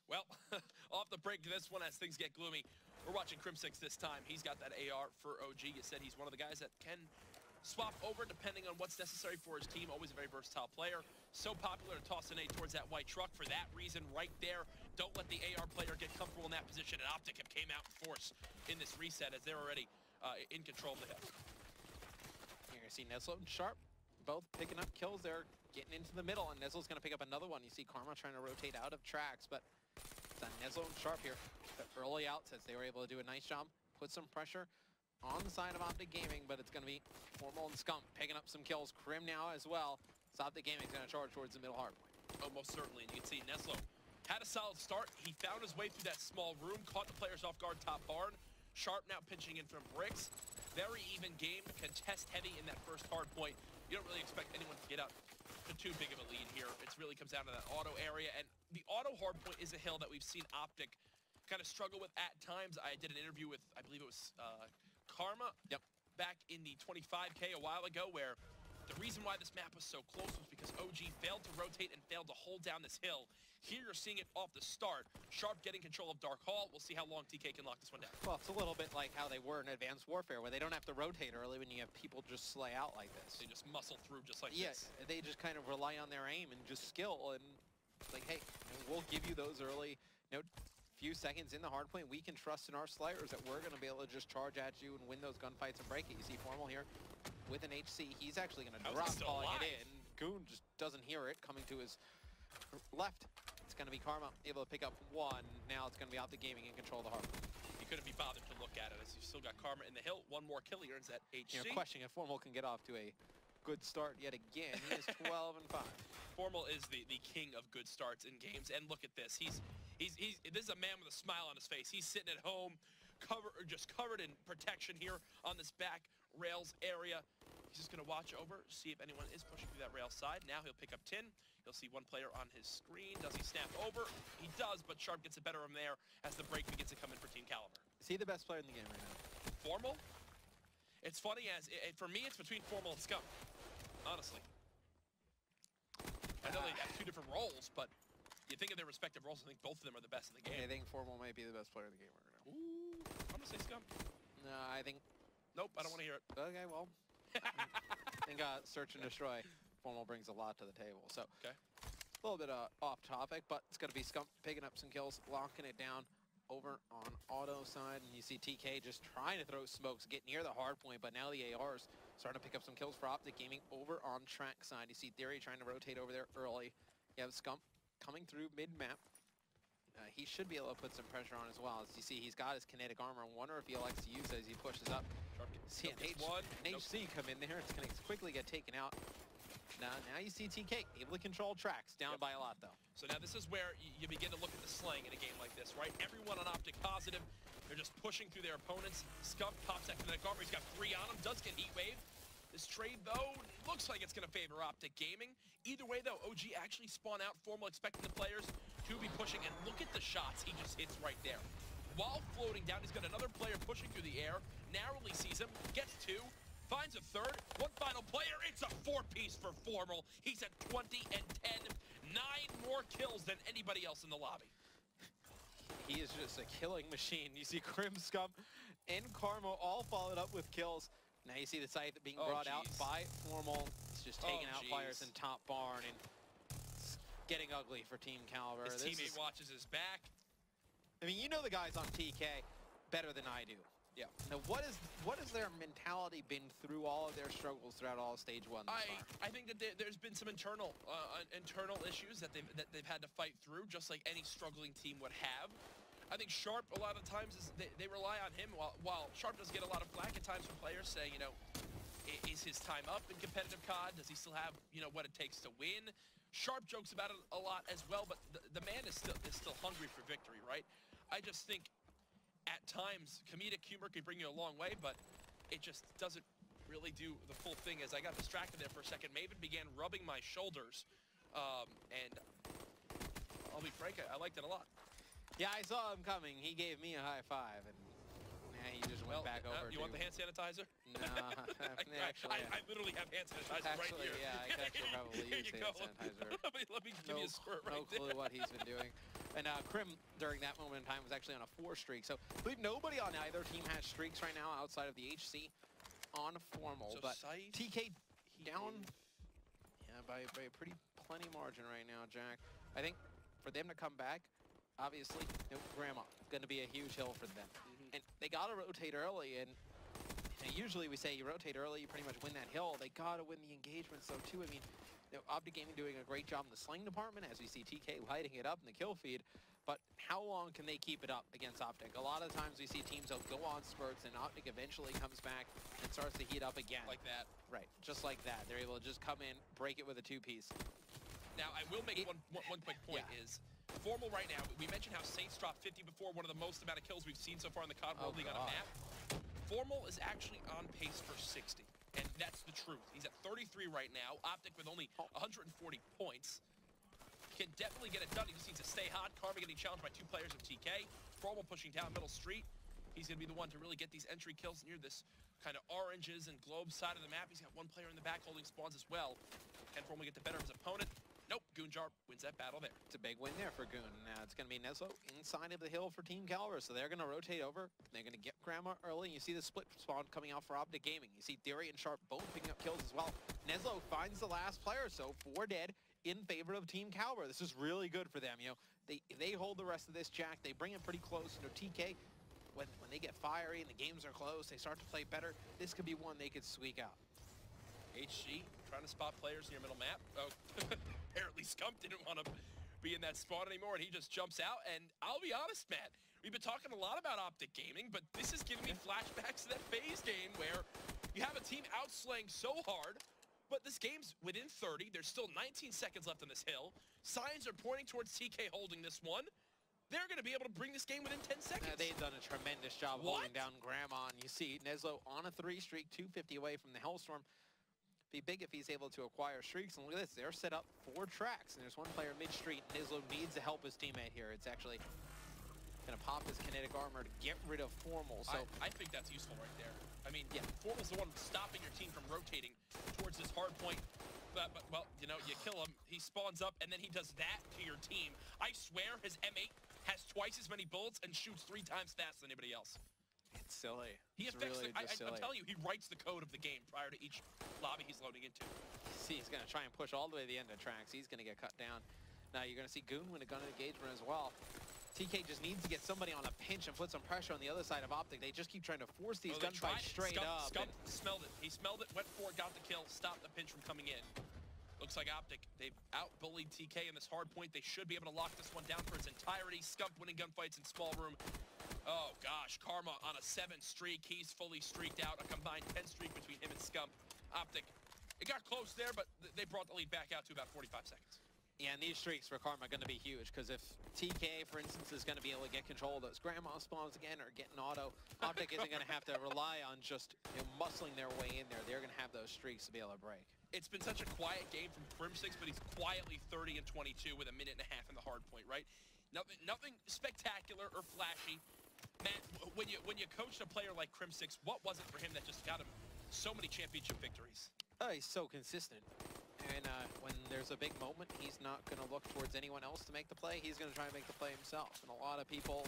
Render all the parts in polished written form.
Well, off the break to this one as things get gloomy. We're watching Crim6 this time. He's got that AR for OG. You said he's one of the guys that can swap over depending on what's necessary for his team. Always a very versatile player. So popular to toss an A towards that white truck. For that reason right there, don't let the AR player get comfortable in that position. And OpTic have came out in force in this reset as they're already in control of the hill. You're going to see Neslo and Sharp both picking up kills. They're getting into the middle, and Neslo's going to pick up another one. You see Karma trying to rotate out of tracks, but it's on Neslo and Sharp here. The early outset, they were able to do a nice job, put some pressure on the side of OpTic Gaming, but it's going to be Formal and Scump picking up some kills. Crim now as well. So OpTic Gaming's going to charge towards the middle hard point. Oh, most certainly. And you can see Neslo had a solid start. He found his way through that small room, caught the players off guard top barn. Sharp now pitching in from bricks. Very even game, contest heavy in that first hard point. You don't really expect anyone to get up to too big of a lead here. It really comes down to that auto area. And the auto hard point is a hill that we've seen OpTic kind of struggle with at times. I did an interview with, I believe it was Karma, back in the 25K a while ago, where the reason why this map was so close was because OG failed to rotate and failed to hold down this hill. Here you're seeing it off the start. Sharp getting control of Dark Hall. We'll see how long TK can lock this one down. Well, it's a little bit like how they were in Advanced Warfare, where they don't have to rotate early when you have people just slay out like this. They just muscle through just like this. Yes, they just kind of rely on their aim and just skill, and it's like, hey, we'll give you those early, few seconds in the hard point. We can trust in our slayers that we're going to be able to just charge at you and win those gunfights and break it. You see Formal here with an HC. He's actually going to drop, calling it in. Goon just doesn't hear it coming to his left. It's going to be Karma able to pick up one. Now it's going to be OpTic Gaming in control of the hard point. You couldn't be bothered to look at it as you've still got Karma in the hill. One more kill, he earns that HC. Questioning if Formal can get off to a good start yet again. He is 12 and 5. Formal is the king of good starts in games, and look at this. This is a man with a smile on his face. He's sitting at home, covered in protection here on this back rails area. He's just gonna watch over, see if anyone is pushing through that rail side. Now he'll pick up Tin. He'll see one player on his screen. Does he snap over? He does, but Sharp gets it better from there as the break begins to come in for Team Caliber. Is he the best player in the game right now? Formal? It's funny as, for me, it's between Formal and Scump, honestly. I know they have two different roles, but you think of their respective roles, I think both of them are the best in the game. I think Formal might be the best player in the game right now. Ooh, I'm gonna say Scump. No, I think... Nope, I don't want to hear it. Okay, well, I think Search and Destroy, Formal brings a lot to the table. So, okay. A little bit off topic, but it's going to be Scump picking up some kills, locking it down over on auto side. And you see TK just trying to throw smokes, get near the hard point, but now the AR's starting to pick up some kills for OpTic Gaming over on track side. You see Theory trying to rotate over there early. You have Scump coming through mid-map. He should be able to put some pressure on as well. As you see, he's got his kinetic armor. I wonder if he likes to use it as he pushes up. See an HC come in there. It's going to quickly get taken out. Now you see TK able to control tracks, down by a lot though. So now this is where you begin to look at the slaying in a game like this, right? Everyone on OpTic positive. They're just pushing through their opponents. Scump pops that kinetic armor. He's got 3 on him. Does get heat wave. This trade, though, looks like it's going to favor OpTic Gaming. Either way, though, OG actually spawn out Formal, expecting the players to be pushing. And look at the shots he just hits right there. While floating down, he's got another player pushing through the air. Narrowly sees him, gets 2, finds a third. One final player. It's a 4-piece for Formal. He's at 20 and 10. 9 more kills than anybody else in the lobby. He is just a killing machine. You see Crim, Scump, and Karma all followed up with kills. Now you see the site being brought out by Formal. It's just taking out players in top barn, and it's getting ugly for Team Caliber. His teammate watches his back. I mean, you know the guys on TK better than I do. Yeah. Now, what has their mentality been through all of their struggles throughout all of Stage 1 thus far? I think that there's been some internal issues that they've had to fight through, just like any struggling team would have. I think Sharp, a lot of times, they rely on him, while Sharp does get a lot of flack at times from players saying, is his time up in competitive COD? Does he still have, what it takes to win? Sharp jokes about it a lot as well, but the man is still hungry for victory, right? I just think at times, comedic humor can bring you a long way, but it just doesn't really do the full thing. As I got distracted there for a second, Maven began rubbing my shoulders, and I'll be frank, I liked it a lot. Yeah, I saw him coming. He gave me a high five, and he just went back over. You want the hand sanitizer? No, actually, I literally have hand sanitizer right here. Yeah, I could actually probably use hand sanitizer. Let me give you a squirt right there. No clue what he's been doing. And Krim, during that moment in time, was actually on a 4 streak. So I believe nobody on either team has streaks right now outside of the HC on Formal. So but Scythe, TK down by a pretty plenty margin right now, Jack. I think for them to come back, obviously, Grandma going to be a huge hill for them. And they got to rotate early, and usually we say you rotate early, you pretty much win that hill. They got to win the engagements, though, too. I mean, OpTic Gaming doing a great job in the sling department, as we see TK lighting it up in the kill feed. But how long can they keep it up against OpTic? A lot of times we see teams that go on spurts, and OpTic eventually comes back and starts to heat up again. like that. Right, just like that. They're able to just come in, break it with a 2-piece. Now, I will make one quick point is, Formal right now, we mentioned how Saints dropped 50 before, one of the most amount of kills we've seen so far in the COD World League on a map. Formal is actually on pace for 60, and that's the truth. He's at 33 right now, OpTic with only 140 points. Can definitely get it done. He just needs to stay hot. Karma getting challenged by 2 players of TK. Formal pushing down middle street. He's going to be the one to really get these entry kills near this kind of oranges and globe side of the map. He's got 1 player in the back holding spawns as well. Can Formal get the better of his opponent? Nope, Goonjar wins that battle there. It's a big win there for Goon. Now it's going to be Neslo inside of the hill for Team Caliber, so they're going to rotate over. They're going to get Grandma early. You see the split spawn coming out for OpTic Gaming. You see Theory and Sharp both picking up kills as well. Neslo finds the last player, so 4 dead in favor of Team Caliber. This is really good for them. If they hold the rest of this, Jack, they bring it pretty close. TK, when they get fiery and the games are close, they start to play better. This could be one they could squeak out. HG trying to spot players near middle map. Oh, apparently Scump didn't want to be in that spot anymore, and he just jumps out. And I'll be honest, Matt, we've been talking a lot about OpTic Gaming, but this is giving me flashbacks to that FaZe game where you have a team outslaying so hard, but this game's within 30. There's still 19 seconds left on this hill. Signs are pointing towards TK holding this one. They're going to be able to bring this game within 10 seconds. They've done a tremendous job holding down Grandma, and you see Neslo on a 3 streak, 250 away from the Hellstorm. Be big if he's able to acquire streaks, and look at this, they're set up 4 tracks, and there's 1 player mid-street. Neslo needs to help his teammate here. It's actually gonna pop his kinetic armor to get rid of Formal. So I think that's useful right there. I mean, Formal's the one stopping your team from rotating towards this hard point. But well, you kill him, he spawns up, and then he does that to your team. I swear his M8 has twice as many bullets and shoots 3 times faster than anybody else. It's silly. He affects really silly. I'm telling you, he writes the code of the game prior to each lobby he's loading into. See, he's going to try and push all the way to the end of tracks. He's going to get cut down. Now you're going to see Goon win a gun engagement as well. TK just needs to get somebody on a pinch and put some pressure on the other side of OpTic. They just keep trying to force these gunfights straight up. Scump smelled it. He smelled it, went for it, got the kill, stopped the pinch from coming in. Looks like OpTic, they've out-bullied TK in this hard point. They should be able to lock this one down for its entirety. Scump winning gunfights in small room. Oh gosh, Karma on a 7 streak. He's fully streaked out. A combined 10 streak between him and Scump. OpTic, it got close there, but they brought the lead back out to about 45 seconds. Yeah, and these streaks for Karma are going to be huge, because if TK, for instance, is going to be able to get control of those Grandma spawns again or get an auto, OpTic isn't going to have to rely on just muscling their way in there. They're going to have those streaks to be able to break. It's been such a quiet game from Crim6, but he's quietly 30 and 22 with a minute and a half in the hard point, right? Nothing spectacular or flashy. Matt, when you coached a player like Crim6, what was it for him that just got him so many championship victories? He's so consistent. And when there's a big moment, he's not going to look towards anyone else to make the play. He's going to try and make the play himself. And a lot of people,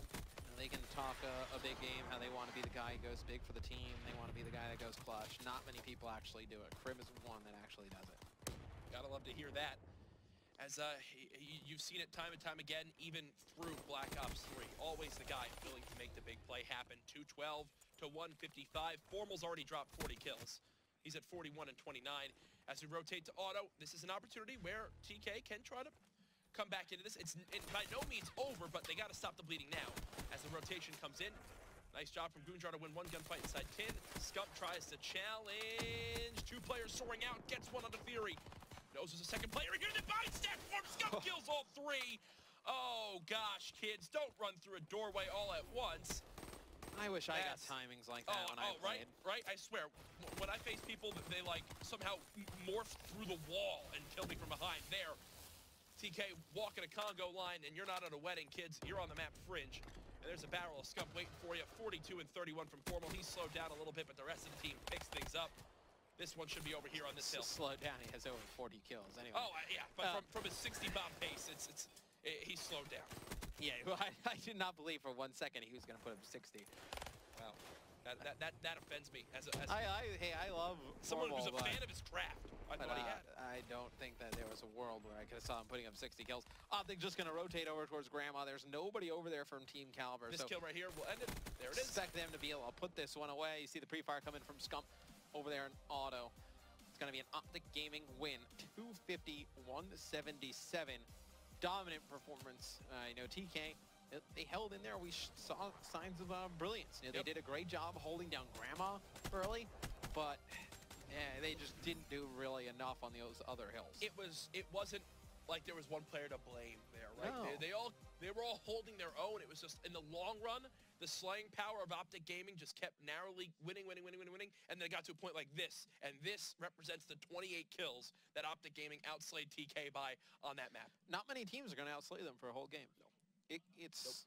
they can talk a big game, how they want to be the guy who goes big for the team. They want to be the guy that goes clutch. Not many people actually do it. Krim is one that actually does it. Gotta love to hear that. As you've seen it time and time again, even through Black Ops 3. Always the guy willing to make the big play happen. 212 to 155. Formal's already dropped 40 kills. He's at 41 and 29. As we rotate to auto, this is an opportunity where TK can try to come back into this. It's by no means over, but they got to stop the bleeding now. As the rotation comes in, nice job from Goonjar to win 1 gunfight inside tin. Scump tries to challenge. 2 players soaring out, gets 1 onto Theory. Knows there's a second player. Here's the bind stack form. Scump kills all 3. Oh gosh, kids, don't run through a doorway all at once. I wish I got timings like that when I played. Right, I swear. When I face people, they like somehow morph through the wall and kill me from behind. There, TK walking a Congo line, and you're not at a wedding, kids. You're on the map fringe. And there's a barrel of Scump waiting for you. 42 and 31 from Formal. He's slowed down a little bit, but the rest of the team picks things up. This one should be over here on this hill. Slowed down. He has over 40 kills anyway. Oh, yeah, but from his 60 bomb pace, he's slowed down. Yeah, well, I did not believe for 1 second he was going to put up 60. Wow. That offends me as Hey, I love someone who's a Formal, fan of his craft. I thought he had. I don't think that there was a world where I could have saw him putting up 60 kills. OpTic just going to rotate over towards Grandma. There's nobody over there from Team Caliber. This kill right here will end it. There it is. Expect them to be able to put this one away. You see the pre-fire coming from Scump over there in auto. It's going to be an OpTic Gaming win. 250, 177. Dominant performance. TK, they held in there. We saw signs of brilliance. They did a great job holding down Grandma early, but they just didn't do really enough on those other hills. It wasn't like there was one player to blame there, right? No. They were all holding their own. It was just in the long run, the slaying power of OpTic Gaming just kept narrowly winning, and then it got to a point like this, and this represents the 28 kills that OpTic Gaming outslayed TK by on that map. Not many teams are going to outslay them for a whole game. No. It's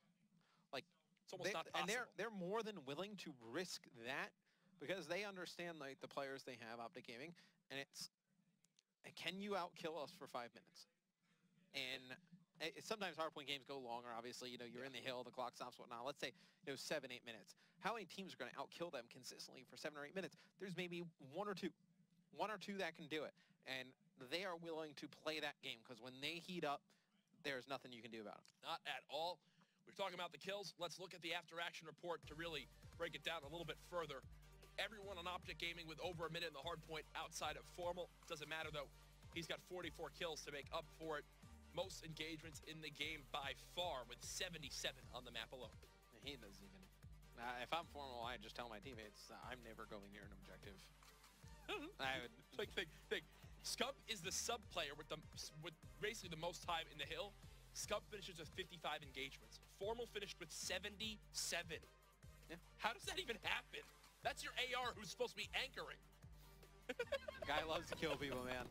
like it's almost not possible. And they're more than willing to risk that because they understand like the players they have, OpTic Gaming, and it's can you outkill us for 5 minutes? And sometimes hardpoint games go longer. Obviously, you're in the hill, the clock stops, whatnot. Let's say 7-8 minutes. How many teams are going to outkill them consistently for 7 or 8 minutes? There's maybe one or two that can do it, and they are willing to play that game because when they heat up, there's nothing you can do about it. Not at all. We're talking about the kills. Let's look at the after-action report to really break it down a little bit further. Everyone on OpTic Gaming with over a minute in the hardpoint outside of Formal. Doesn't matter, though. He's got 44 kills to make up for it. Most engagements in the game by far with 77 on the map alone. He doesn't even... if I'm Formal, I just tell my teammates, I'm never going near an objective. I would... Think. Scump is the sub-player with basically the most time in the hill. Scump finishes with 55 engagements. Formal finished with 77. Yeah. How does that even happen? That's your AR who's supposed to be anchoring. Guy loves to kill people, man.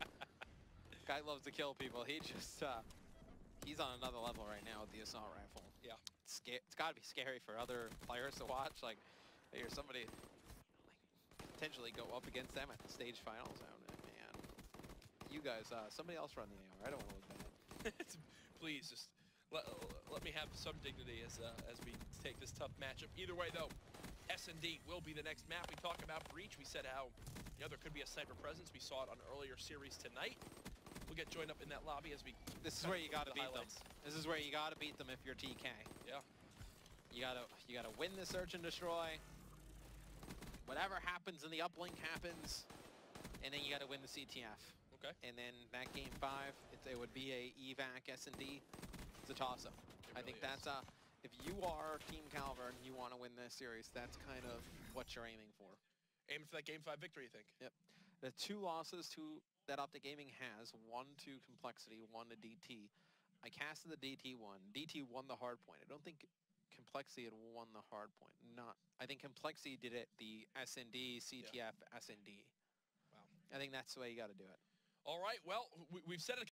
Guy loves to kill people. He just, he's on another level right now with the assault rifle. Yeah. It's got to be scary for other players to watch. Like, here's somebody potentially go up against them at the stage finals. I don't know, man. You guys, somebody else run the AR. I don't want to look bad. Please, just let me have some dignity as we take this tough matchup. Either way, though, S&D will be the next map. We talk about Breach. We said how there could be a sniper presence. We saw it on earlier series tonight. We'll get joined up in that lobby as we... This is where you got to beat them. This is where you got to beat them if you're TK. Yeah. You gotta win the search and destroy. Whatever happens in the uplink happens, and then you got to win the CTF. Okay. And then that game 5, it would be a evac S&D. It's a toss-up. I think that's if you are Team Caliber and you want to win this series, that's kind of what you're aiming for. Aiming for that game 5 victory, you think? Yep. The 2 losses that OpTic Gaming has, 1 to Complexity, 1 to DT. I casted the DT one. DT won the hard point. I don't think Complexity had won the hard point. I think Complexity did it the S&D, CTF, S&D. Wow. I think that's the way you got to do it. All right, well, we've said it